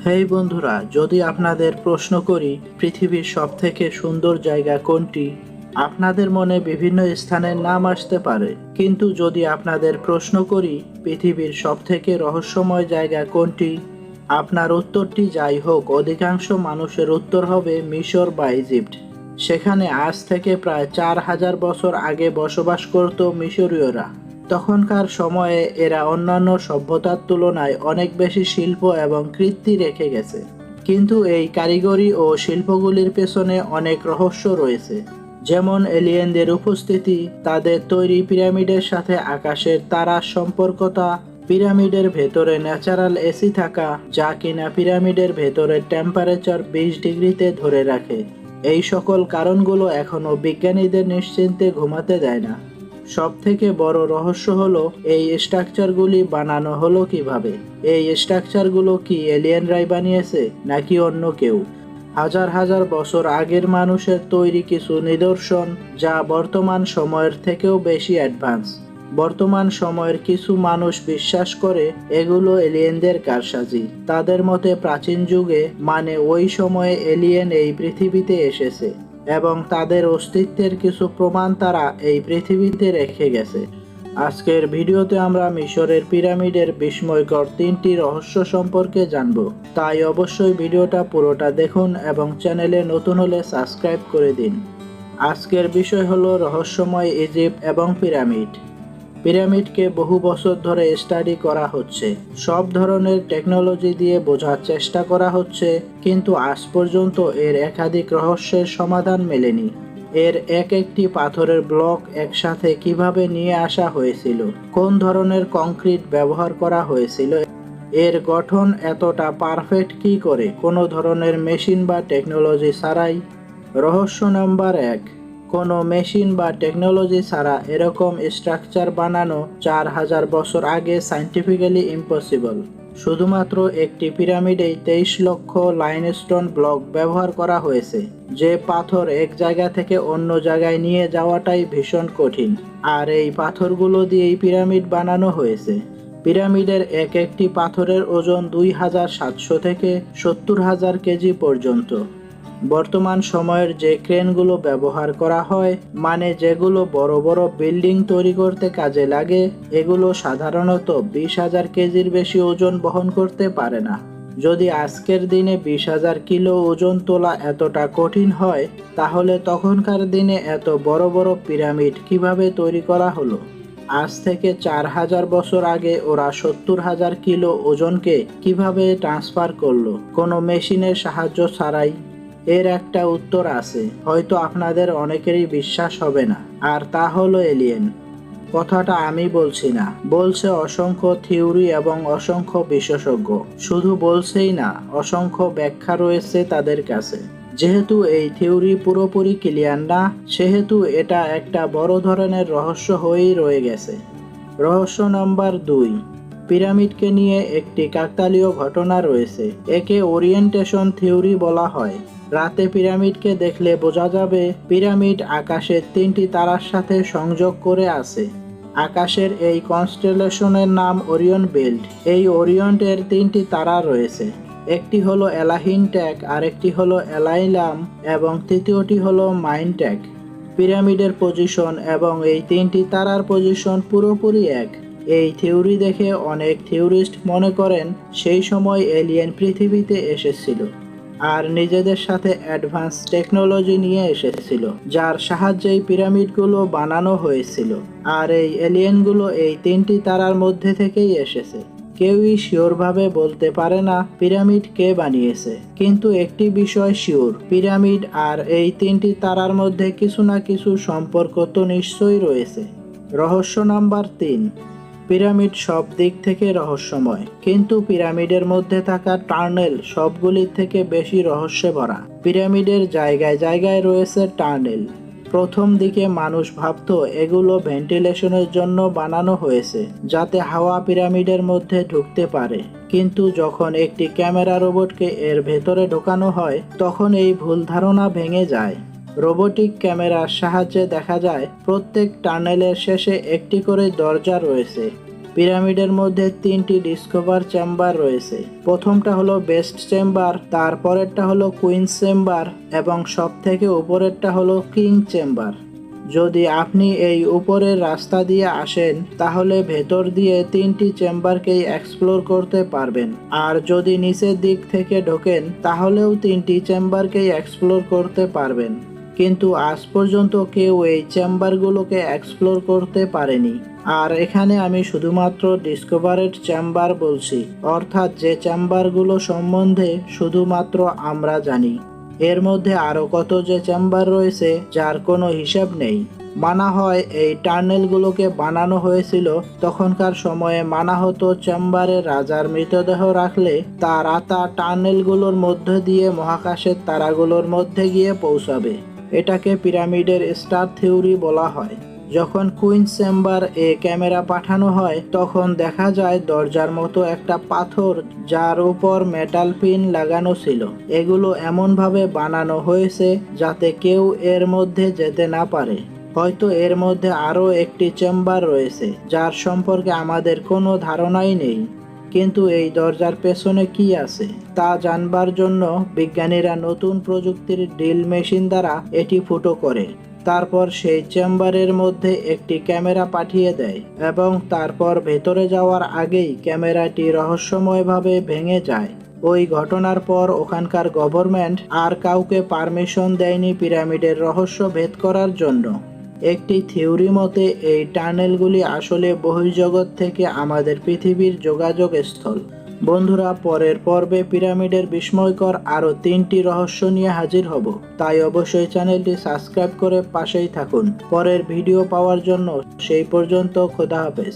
হেই বন্ধুরা, যদি আপনাদের প্রশ্ন করি পৃথিবীর সবথেকে সুন্দর জায়গা কোনটি, আপনাদের মনে বিভিন্ন স্থানের নাম আসতে পারে। কিন্তু যদি আপনাদের প্রশ্ন করি পৃথিবীর সবথেকে রহস্যময় জায়গা কোনটি, আপনার উত্তরটি যাই হোক, অধিকাংশ মানুষের উত্তর হবে মিশর বা ইজিপ্ট। সেখানে আজ থেকে প্রায় 4000 বছর আগে বসবাস করত মিশরীয়রা। তখনকার সময়ে এরা অন্যান্য সভ্যতার তুলনায় অনেক বেশি শিল্প এবং কীর্তি রেখে গেছে। কিন্তু এই কারিগরি ও শিল্পগুলির পেছনে অনেক রহস্য রয়েছে, যেমন এলিয়েনদের উপস্থিতি, তাদের তৈরি পিরামিডের সাথে আকাশের তারার সম্পর্কতা, পিরামিডের ভেতরে ন্যাচারাল এসি থাকা যা কিনা পিরামিডের ভেতরের টেম্পারেচার 20 ডিগ্রিতে ধরে রাখে। এই সকল কারণগুলো এখনো বিজ্ঞানীদের নিশ্চিন্তে ঘুমাতে দেয় না। সবথেকে বড় রহস্য হলো এই স্ট্রাকচারগুলি বানানো হলো কিভাবে। এই স্ট্রাকচারগুলো কি এলিয়েনরাই বানিয়েছে নাকি অন্য কেউ? হাজার হাজার বছর আগের মানুষের তৈরি কিছু নিদর্শন যা বর্তমান সময়ের থেকেও বেশি অ্যাডভান্স। বর্তমান সময়ের কিছু মানুষ বিশ্বাস করে এগুলো এলিয়েনদের কারসাজি। তাদের মতে প্রাচীন যুগে, মানে ওই সময়ে, এলিয়েন এই পৃথিবীতে এসেছে এবং তাদের অস্তিত্বের কিছু প্রমাণ তারা এই পৃথিবীতে রেখে গেছে। আজকের ভিডিওতে আমরা মিশরের পিরামিডের বিস্ময়কর 3টি রহস্য সম্পর্কে জানব। তাই অবশ্যই ভিডিওটা পুরোটা দেখুন এবং চ্যানেলে নতুন হলে সাবস্ক্রাইব করে দিন। আজকের বিষয় হলো রহস্যময় ইজিপ্ট এবং পিরামিড। পিরামিডকে বহু বছর ধরে স্টাডি করা হচ্ছে, সব ধরনের টেকনোলজি দিয়ে বোঝার চেষ্টা করা হচ্ছে, কিন্তু আজ পর্যন্ত এর একাধিক রহস্যের সমাধান মেলেনি। এর একটি পাথরের ব্লক একসাথে কিভাবে নিয়ে আসা হয়েছিল, কোন ধরনের কংক্রিট ব্যবহার করা হয়েছিল, এর গঠন এতটা পারফেক্ট কি করে কোনো ধরনের মেশিন বা টেকনোলজি ছাড়াই? রহস্য নাম্বার 1, কোনো মেশিন বা টেকনোলজি ছাড়া এরকম স্ট্রাকচার বানানো 4000 বছর আগে সায়েন্টিফিক্যালি ইম্পসিবল। শুধুমাত্র একটি পিরামিডেই 23 লক্ষ লাইমস্টোন ব্লক ব্যবহার করা হয়েছে। যে পাথর এক জায়গা থেকে অন্য জায়গায় নিয়ে যাওয়াটাই ভীষণ কঠিন, আর এই পাথরগুলো দিয়েই পিরামিড বানানো হয়েছে। পিরামিডের একটি পাথরের ওজন 2700 থেকে 70000 কেজি পর্যন্ত। বর্তমান সময়ের যে ক্রেনগুলো ব্যবহার করা হয়, মানে যেগুলো বড় বড় বিল্ডিং তৈরি করতে কাজে লাগে, এগুলো সাধারণত 20,000 কেজির বেশি ওজন বহন করতে পারে না। যদি আজকের দিনে 20,000 কিলো ওজন তোলা এতটা কঠিন হয়, তাহলে তখনকার দিনে এত বড় বড় পিরামিড কিভাবে তৈরি করা হলো? আজ থেকে 4000 বছর আগে ওরা 70,000 কিলো ওজনকে কিভাবে ট্রান্সফার করলো কোনো মেশিনের সাহায্য ছাড়াই? এর একটা উত্তর আছে, হয়তো আপনাদের অনেকেরই বিশ্বাস হবে না, আর তা হলো এলিয়েন। কথাটা আমি বলছি না, বলছে অসংখ্য থিওরি এবং অসংখ্য বিশেষজ্ঞ। শুধু বলছেই না, অসংখ্য ব্যাখ্যা রয়েছে তাদের কাছে। যেহেতু এই থিওরি পুরোপুরি ক্লিয়ার না, সেহেতু এটা একটা বড় ধরনের রহস্য হয়েই রয়ে গেছে। রহস্য নাম্বার 2, পিরামিডকে নিয়ে একটি কাকতালীয় ঘটনা রয়েছে। একে ওরিয়েন্টেশন থিওরি বলা হয়। রাতে পিরামিডকে দেখলে বোঝা যাবে পিরামিড আকাশের 3টি তারার সাথে সংযোগ করে আছে। আকাশের এই কনস্টেলেশনের নাম ওরিয়ন বেল্ট। এই ওরিয়ন্টের 3টি তারা রয়েছে। একটি হলো এলাহিন ট্যাগ, আরেকটি হলো এলাইলাম এবং তৃতীয়টি হলো মাইন ট্যাগ। পিরামিডের পজিশন এবং এই 3টি তারার পজিশন পুরোপুরি এক। এই থিওরি দেখে অনেক থিওরিস্ট মনে করেন সেই সময় এলিয়েন পৃথিবীতে এসেছিল আর নিজেদের সাথে অ্যাডভান্স টেকনোলজি নিয়ে এসেছিল, যার সাহায্যেই পিরামিডগুলো বানানো হয়েছিল। আর এই এলিয়েনগুলো এই 3টি তারার মধ্যে থেকেই এসেছে। কেউই শিওরভাবে বলতে পারে না পিরামিড কে বানিয়েছে, কিন্তু একটি বিষয় শিওর, পিরামিড আর এই 3টি তারার মধ্যে কিছু না কিছু সম্পর্ক তো নিশ্চয়ই রয়েছে। রহস্য নাম্বার 3, পিরামিড সব দিক থেকে রহস্যময়, কিন্তু পিরামিডের মধ্যে থাকা টানেল সবগুলির থেকে বেশি রহস্যে ভরা। পিরামিডের জায়গায় জায়গায় রয়েছে টানেল। প্রথম দিকে মানুষ ভাবত এগুলো ভেন্টিলেশনের জন্য বানানো হয়েছে, যাতে হাওয়া পিরামিডের মধ্যে ঢুকতে পারে। কিন্তু যখন একটি ক্যামেরা রোবটকে এর ভেতরে ঢোকানো হয়, তখন এই ভুল ধারণা ভেঙে যায়। রোবোটিক ক্যামেরার সাহায্যে দেখা যায় প্রত্যেক টানেলের শেষে একটি করে দরজা রয়েছে। পিরামিডের মধ্যে 3টি ডিসকভার চেম্বার রয়েছে। প্রথমটা হলো বেস্ট চেম্বার, তারপরেরটা হলো কুইন্স চেম্বার এবং সবথেকে উপরেরটা হলো কিং চেম্বার। যদি আপনি এই উপরের রাস্তা দিয়ে আসেন তাহলে ভেতর দিয়ে 3টি চেম্বারকেই এক্সপ্লোর করতে পারবেন, আর যদি নিচের দিক থেকে ঢোকেন তাহলেও 3টি চেম্বারকেই এক্সপ্লোর করতে পারবেন। কিন্তু আজ পর্যন্ত কেউ এই চেম্বারগুলোকে এক্সপ্লোর করতে পারেনি। আর এখানে আমি শুধুমাত্র ডিসকভারেড চেম্বার বলছি, অর্থাৎ যে চেম্বারগুলো সম্বন্ধে শুধুমাত্র আমরা জানি। এর মধ্যে আরো কত যে চেম্বার রয়েছে যার কোনো হিসাব নেই। মানা হয় এই টানেলগুলোকে বানানো হয়েছিল তখনকার সময়ে। মানা হতো চেম্বারে রাজার মৃতদেহ রাখলে তার আত্মা টানেলগুলোর মধ্য দিয়ে মহাকাশের তারাগুলোর মধ্যে গিয়ে পৌঁছাবে। এটাকে পিরামিডের স্টার থিওরি বলা হয়। যখন কুইন্স চেম্বার এ ক্যামেরা পাঠানো হয় তখন দেখা যায় দরজার মতো একটা পাথর যার উপর মেটাল পিন লাগানো ছিল। এগুলো এমনভাবে বানানো হয়েছে যাতে কেউ এর মধ্যে যেতে না পারে। হয়তো এর মধ্যে আরও একটি চেম্বার রয়েছে যার সম্পর্কে আমাদের কোনো ধারণাই নেই। কিন্তু এই দরজার পেছনে কি আছে তা জানবার জন্য বিজ্ঞানীরা নতুন প্রযুক্তির ড্রিল মেশিন দ্বারা এটি ফুটো করে। তারপর সেই চেম্বারের মধ্যে একটি ক্যামেরা পাঠিয়ে দেয় এবং তারপর ভেতরে যাওয়ার আগেই ক্যামেরাটি রহস্যময়ভাবে ভেঙে যায়। ওই ঘটনার পর ওখানকার গভর্নমেন্ট আর কাউকে পারমিশন দেয়নি পিরামিডের রহস্য ভেদ করার জন্য। একটি থিওরি মতে এই টানেলগুলি আসলে বহির্জগৎ থেকে আমাদের পৃথিবীর যোগাযোগ স্থল। বন্ধুরা, পরের পর্বে পিরামিডের বিস্ময়কর আরও 3টি রহস্য নিয়ে হাজির হব, তাই অবশ্যই চ্যানেলটি সাবস্ক্রাইব করে পাশেই থাকুন পরের ভিডিও পাওয়ার জন্য। সেই পর্যন্ত খোদা হাফেজ।